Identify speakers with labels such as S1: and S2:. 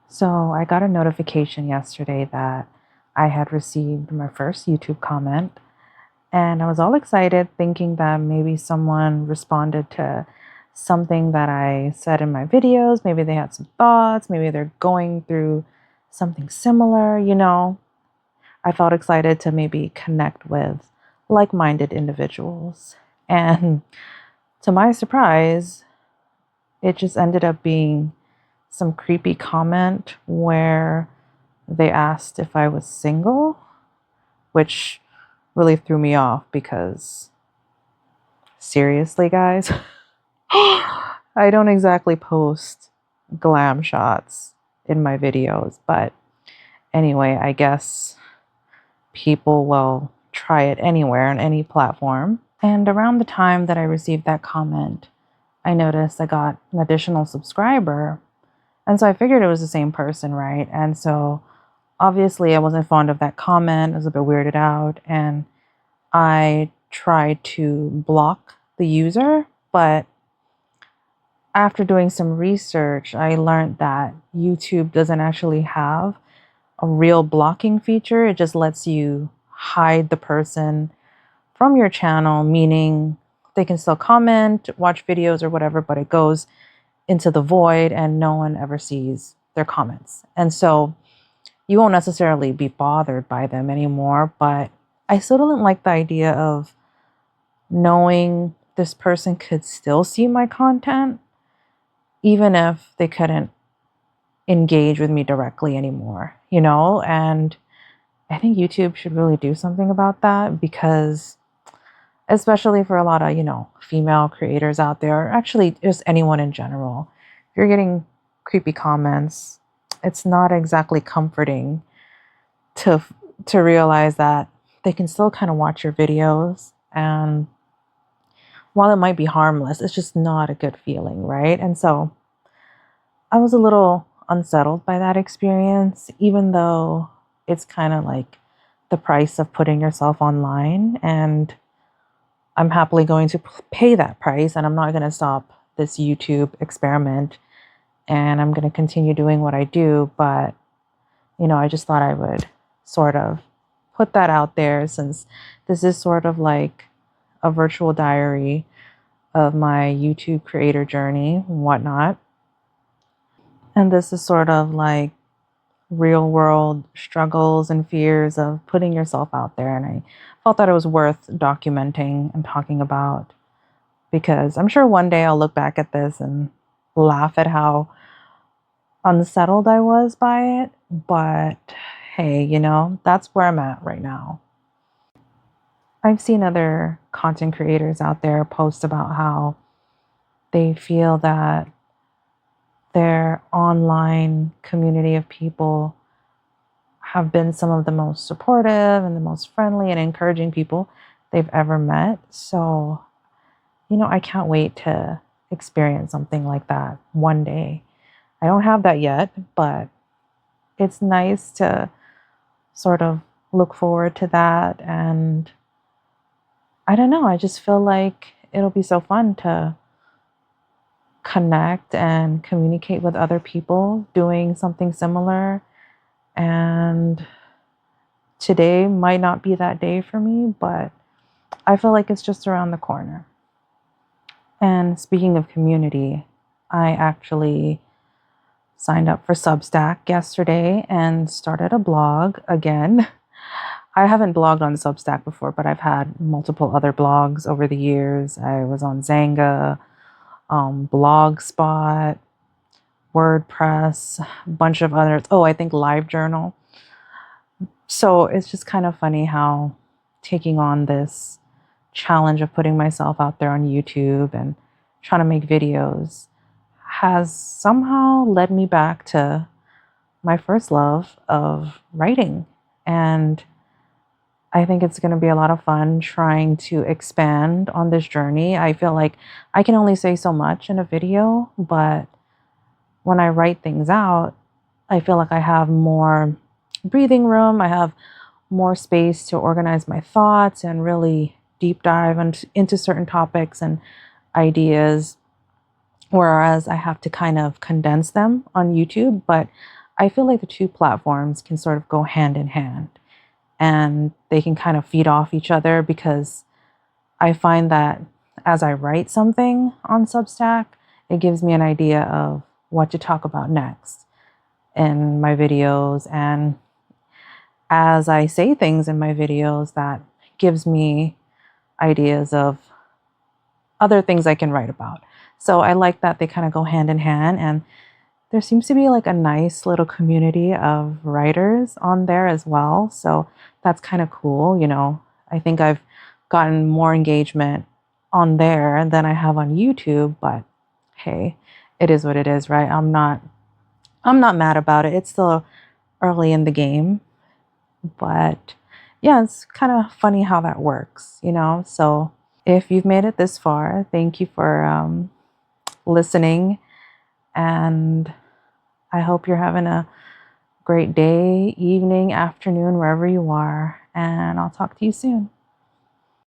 S1: So I got a notification yesterday that I had received my first YouTube comment, and I was all excited thinking that maybe someone responded to something that I said in my videos. Maybe they had some thoughts, maybe they're going through something similar. I felt excited to maybe connect with like minded individuals. And to my surprise, it just ended up being some creepy comment where they asked if I was single, which really threw me off because seriously, guys, I don't exactly post glam shots in my videos, but anyway, I guess people will try it anywhere on any platform. And around the time that I received that comment, I noticed I got an additional subscriber. And so I figured it was the same person, right? And so obviously I wasn't fond of that comment. I was a bit weirded out. And I tried to block the user, but after doing some research, I learned that YouTube doesn't actually have a real blocking feature. It just lets you hide the person from your channel, meaning they can still comment, watch videos, or whatever, but it goes into the void and no one ever sees their comments. And so you won't necessarily be bothered by them anymore, but I still don't like the idea of knowing this person could still see my content, even if they couldn't engage with me directly anymore. And I think YouTube should really do something about that because, especially for a lot of female creators out there, or actually just anyone in general, if you're getting creepy comments, it's not exactly comforting to to realize that they can still kind of watch your videos, and while it might be harmless, it's just not a good feeling, right? And so I was a little unsettled by that experience, even though it's kind of like the price of putting yourself online. And I'm happily going to pay that price, and I'm not going to stop this YouTube experiment. And I'm going to continue doing what I do. But, I just thought I would sort of put that out there since this is sort of like a virtual diary of my YouTube creator journey and whatnot. And this is sort of like real world struggles and fears of putting yourself out there. And I felt that it was worth documenting and talking about because I'm sure one day I'll look back at this and laugh at how unsettled I was by it. But hey, that's where I'm at right now. I've seen other content creators out there post about how they feel that their online community of people have been some of the most supportive and the most friendly and encouraging people they've ever met. So, I can't wait to experience something like that one day. I don't have that yet, but it's nice to sort of look forward to that. And I don't know, I just feel like it'll be so fun to connect and communicate with other people doing something similar. And today might not be that day for me, but I feel like it's just around the corner. And speaking of community, I actually signed up for Substack yesterday and started a blog again. I haven't blogged on Substack before, but I've had multiple other blogs over the years. I was on Xanga, Blogspot, WordPress, a bunch of others. Oh, I think LiveJournal. So it's just kind of funny how taking on this challenge of putting myself out there on YouTube and trying to make videos has somehow led me back to my first love of writing. And I think it's going to be a lot of fun trying to expand on this journey. I feel like I can only say so much in a video, but when I write things out, I feel like I have more breathing room. I have more space to organize my thoughts and really deep dive into certain topics and ideas, whereas I have to kind of condense them on YouTube. But I feel like the two platforms can sort of go hand in hand and they can kind of feed off each other because I find that as I write something on Substack, it gives me an idea of what to talk about next in my videos. And as I say things in my videos, that gives me ideas of other things I can write about. So I like that they kind of go hand in hand. And there seems to be like a nice little community of writers on there as well. So that's kind of cool. I think I've gotten more engagement on there than I have on YouTube, but hey, it is what it is, right? I'm not mad about it. It's still early in the game, but yeah, it's kind of funny how that works. So if you've made it this far, thank you for listening, and I hope you're having a great day, evening, afternoon, wherever you are, and I'll talk to you soon.